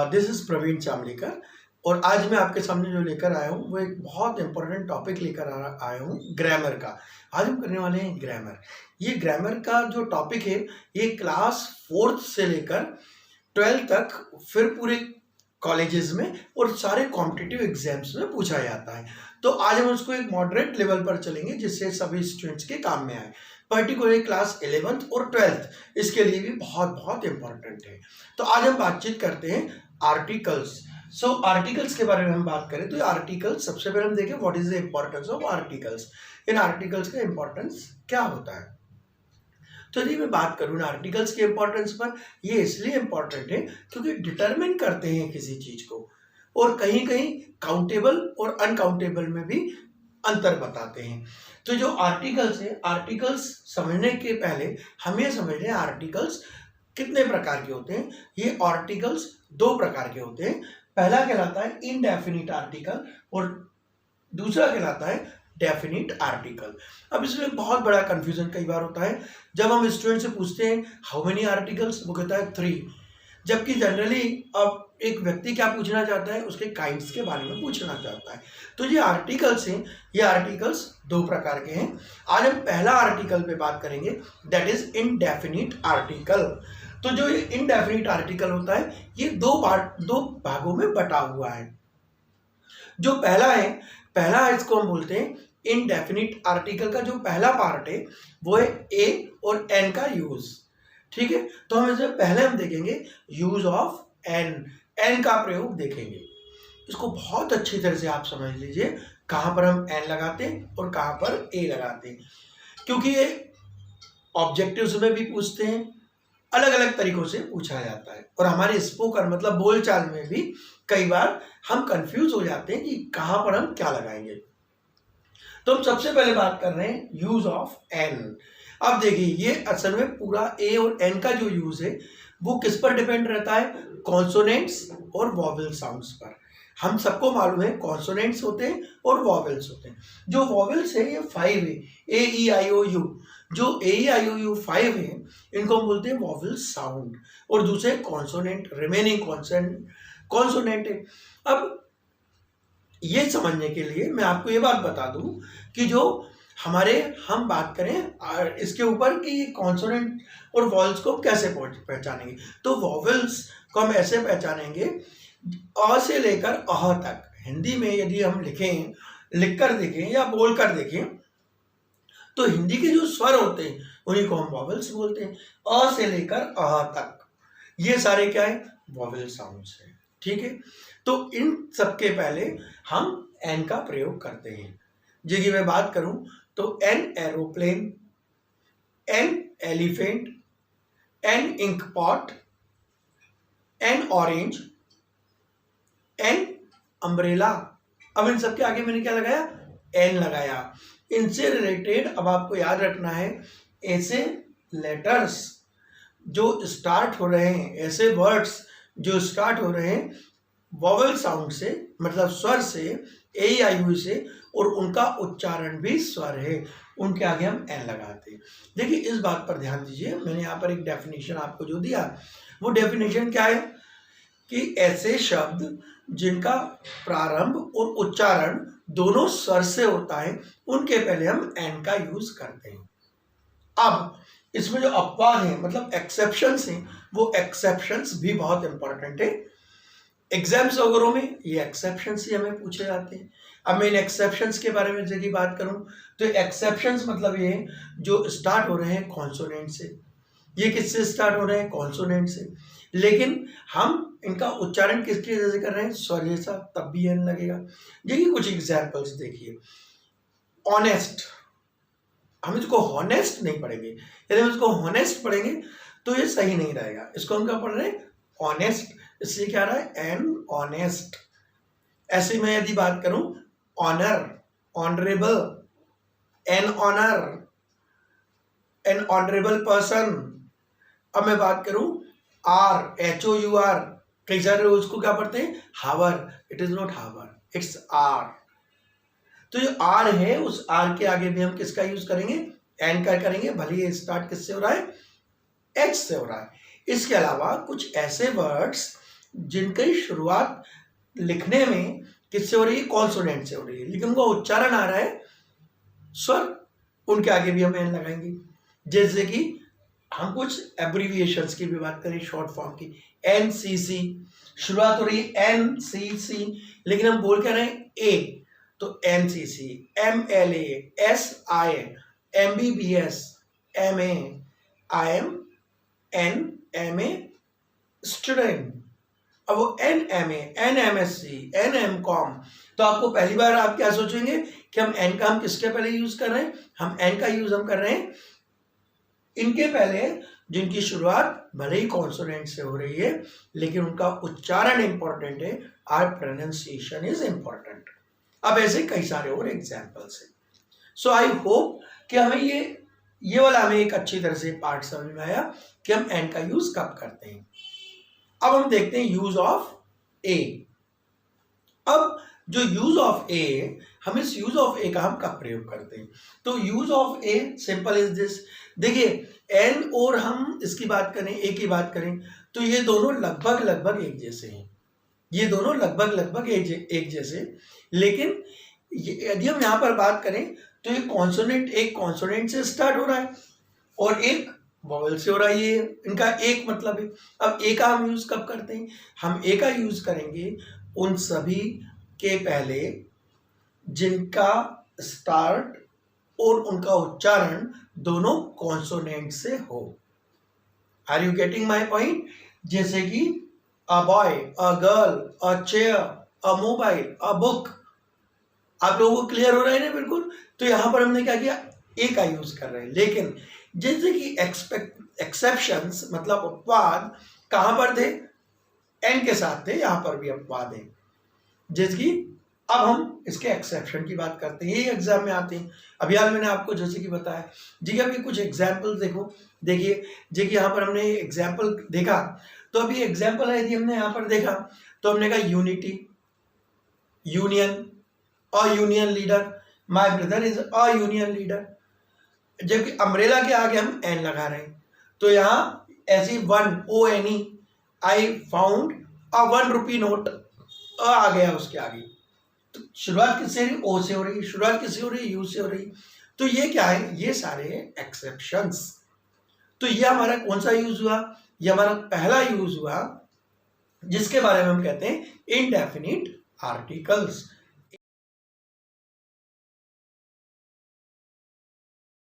This is Praveen चामलीकर और आज मैं आपके सामने जो लेकर आया हूँ वो एक बहुत इंपॉर्टेंट टॉपिक लेकर आया हूँ ग्रामर का। आज हम करने वाले हैं ग्रामर। ये ग्रामर का जो टॉपिक है ये क्लास 4th से लेकर 12th तक फिर पूरे कॉलेजेस में और सारे कॉम्पिटिटिव एग्जाम्स में पूछा जाता है। तो आज हम उसको एक मॉडरेट लेवल पर चलेंगे जिससे सभी स्टूडेंट्स के काम में आए। पर्टिकुलरली क्लास 11th और 12th इसके लिए भी बहुत बहुत इंपॉर्टेंट है। तो आज हम बातचीत करते हैं आर्टिकल्स। आर्टिकल्स के बारे में हम बात करें तो आर्टिकल्स सबसे पहले हम देखें what is the importance of articles. In articles का इंपॉर्टेंस क्या होता है। तो यदि मैं बात करूँ आर्टिकल्स के इंपॉर्टेंस पर, ये इसलिए इंपॉर्टेंट है क्योंकि डिटरमिन करते हैं किसी चीज को और कहीं कहीं काउंटेबल और अनकाउंटेबल में भी अंतर बताते हैं। तो जो आर्टिकल्स है, आर्टिकल्स समझने के पहले हम ये समझ रहे हैं आर्टिकल्स कितने प्रकार के होते हैं। ये आर्टिकल्स 2 प्रकार के होते हैं। पहला कहलाता है इनडेफिनिट आर्टिकल और दूसरा कहलाता है डेफिनिट आर्टिकल। अब इसमें बहुत बड़ा कंफ्यूजन कई बार होता है। जब हम स्टूडेंट से पूछते हैं हाउ मेनी आर्टिकल्स, वो कहता है 3, जबकि जनरली अब एक व्यक्ति क्या पूछना चाहता है, उसके काइंड्स के बारे में पूछना चाहता है। तो ये आर्टिकल्स हैं, ये आर्टिकल्स 2 प्रकार के हैं। आज हम पहला आर्टिकल पे बात करेंगे, दैट इज इनडेफिनिट आर्टिकल। तो जो ये इनडेफिनिट आर्टिकल होता है ये 2 भागों में बटा हुआ है। जो पहला है, पहला इसको हम बोलते हैं इनडेफिनिट आर्टिकल का जो पहला पार्ट है वो है ए और एन का यूज। ठीक है, तो हम इसमें पहले हम देखेंगे यूज ऑफ एन, एन का प्रयोग देखेंगे। इसको बहुत अच्छी तरह से आप समझ लीजिए कहां पर हम एन लगाते हैं और कहां पर ए लगाते हैं, क्योंकि ये ऑब्जेक्टिव्स में भी पूछते हैं, अलग अलग तरीकों से पूछा जाता है और हमारे स्पोकन मतलब बोलचाल में भी कई बार हम कंफ्यूज हो जाते हैं कि कहां पर हम क्या लगाएंगे। तो हम सबसे पहले बात कर रहे हैं यूज ऑफ एन। अब देखिए ये असल में पूरा ए और एन का जो यूज है वो किस पर डिपेंड रहता है, कॉन्सोनेंट्स और वॉवेल साउंड्स पर। हम सबको मालूम है कॉन्सोनेंट्स होते हैं और वॉवेल्स होते हैं। जो वॉवेल्स है ये 5 है, ए ई आई ओ यू। जो ए ई आई ओ यू 5 है इनको हम बोलते हैं वॉवेल साउंड और दूसरे कॉन्सोनेंट, रिमेनिंग कॉन्सोनेंट है। अब ये समझने के लिए मैं आपको ये बात बता दूं कि जो हमारे हम बात करें इसके ऊपर कि कॉन्सोनेंट और वॉवेल्स को कैसे पहचानेंगे, तो वॉवेल्स को हम ऐसे पहचानेंगे अ से लेकर अह तक। हिंदी में यदि हम लिखें, लिखकर देखें या बोलकर देखें तो हिंदी के जो स्वर होते हैं उन्हीं को हम वॉवेल्स बोलते हैं। अ से लेकर अह तक ये सारे क्या है, वॉवेल साउंड्स है। ठीक है, तो इन सबके पहले हम एन का प्रयोग करते हैं। जैसे मैं बात करूं तो an aeroplane, an elephant, an ink pot, an orange, an umbrella. अब इन सबके आगे मैंने क्या लगाया, एन लगाया। इनसे रिलेटेड अब आपको याद रखना है ऐसे लेटर्स जो स्टार्ट हो रहे हैं, ऐसे वर्ड्स जो स्टार्ट हो रहे हैं वॉवेल साउंड से, मतलब स्वर से, ए आई यू से, और उनका उच्चारण भी स्वर है, उनके आगे हम एन लगाते हैं। देखिए इस बात पर ध्यान दीजिए, मैंने यहाँ पर एक डेफिनेशन आपको जो दिया वो डेफिनेशन क्या है कि ऐसे शब्द जिनका प्रारंभ और उच्चारण दोनों स्वर से होता है उनके पहले हम एन का यूज करते हैं। अब इसमें जो अपवाद हैं मतलब एक्सेप्शंस हैं, वो एक्सेप्शंस भी बहुत इंपॉर्टेंट है। एग्जाम्स वगैरह में ये एक्सेप्शंस ही हमें पूछे जाते हैं। अब मैं इन एक्सेप्शंस के बारे में यदि बात करूं तो एक्सेप्शंस मतलब ये जो स्टार्ट हो रहे हैं कॉन्सोनेंट से। ये किससे स्टार्ट हो रहे हैं, कॉन्सोनेंट से, लेकिन हम इनका उच्चारण किसके जैसे कर रहे हैं, स्वर जैसा, तब भी एन लगेगा। देखिए कुछ एग्जाम्पल्स देखिए। ऑनेस्ट, हम इसको हॉनेस्ट नहीं पढ़ेंगे, यदि हम इसको हॉनेस्ट पढ़ेंगे तो ये सही नहीं रहेगा। इसको हम क्या पढ़ रहे हैं, ऑनेस्ट, इसलिए क्या रहा है एन ऑनेस्ट। ऐसे में यदि बात करूं honour, honourable, an honour, an honourable person. अब मैं बात करूं hour, H O U R, कई सारे उसको क्या पढ़ते हैं, hour. It is not hour, it's hour. तो जो आर है उस आर के आगे भी हम किसका यूज करेंगे, एन का करेंगे, भले ये स्टार्ट किससे हो रहा है, एच से हो रहा है। इसके अलावा कुछ ऐसे वर्ड्स जिनकी शुरुआत लिखने में किससे हो रही है, कॉन्सोनेंट से हो रही है, लेकिन उनका उच्चारण आ रहा है स्वर, उनके आगे भी हम एन लगाएंगे। जैसे कि हम कुछ एब्रीविएशंस की भी बात करें, शॉर्ट फॉर्म की, एनसीसी शुरुआत हो रही है एनसीसी, लेकिन हम बोल क्या रहे हैं ए, तो NCC, MLA, SI, MBBS, MA, I am, an MA student. अब वो एनएमए, एनएमएससी, एनएमकॉम, तो आपको पहली बार आप क्या सोचेंगे कि हम एन का हम किसके पहले यूज कर रहे हैं, हम एन का यूज हम कर रहे हैं इनके पहले जिनकी शुरुआत भले ही कॉन्सोनेंट से हो रही है, लेकिन उनका उच्चारण इंपॉर्टेंट है, आर प्रोनाउंसिएशन इज इंपॉर्टेंट। अब ऐसे कई सारे और एग्जाम्पल्स हैं। सो आई होप कि हमें ये वाला हमें एक अच्छी तरह से पार्ट समझ में आया कि हम एन का यूज कब करते हैं। अब हम देखते हैं यूज ऑफ ए। अब जो यूज ऑफ ए, हम इस यूज ऑफ ए का हम कब प्रयोग करते हैं, तो use of a simple is this. देखिए एन और हम इसकी बात करें, ए की बात करें, तो ये दोनों लगभग लगभग एक जैसे हैं, ये दोनों लगभग लगभग एक जैसे, लेकिन यदि हम यहाँ पर बात करें तो ये कॉन्सोनेंट, एक कॉन्सोनेंट से स्टार्ट हो रहा है और एक वॉवेल से हो रहा है, ये इनका एक मतलब है। अब ए का हम यूज कब करते हैं, हम ए का यूज करेंगे उन सभी के पहले जिनका स्टार्ट और उनका उच्चारण दोनों कॉन्सोनेंट से हो। Are you getting my point? जैसे कि a boy, a girl, a chair, a mobile, a book. आप लोगों को क्लियर हो रहा है ना बिल्कुल? तो यहां पर हमने क्या किया, ए का यूज कर रहे हैं, लेकिन जैसे कि एक्सेप्शंस मतलब अपवाद कहां पर थे, एन के साथ थे, यहां पर भी अपवाद है। जैसे कि अब हम इसके एक्सेप्शन की बात करते हैं, ये एग्जाम में आते हैं। अभी हाल मैंने आपको जैसे कि बताया जी, अभी कुछ एग्जाम्पल देखो, देखिए जी कि यहाँ पर हमने एग्जाम्पल देखा, तो अभी एग्जाम्पल है, यदि हमने यहाँ पर देखा तो हमने कहा unity, union, a union leader, my brother is a union leader. जबकि अम्ब्रेला के आगे हम एन लगा रहे हैं, तो यहाँ ऐसी one, O N E, I found a 1 rupee note, a आ गया उसके आगे, तो शुरुआत किससे हो रही, ओ से हो रही, शुरुआत किससे हो रही, यू से हो रही। तो ये क्या है, ये सारे एक्सेप्शंस। तो ये हमारा कौन सा यूज हुआ, ये हमारा पहला यूज हुआ जिसके बारे में हम कहते हैं इनडेफिनिट आर्टिकल्स।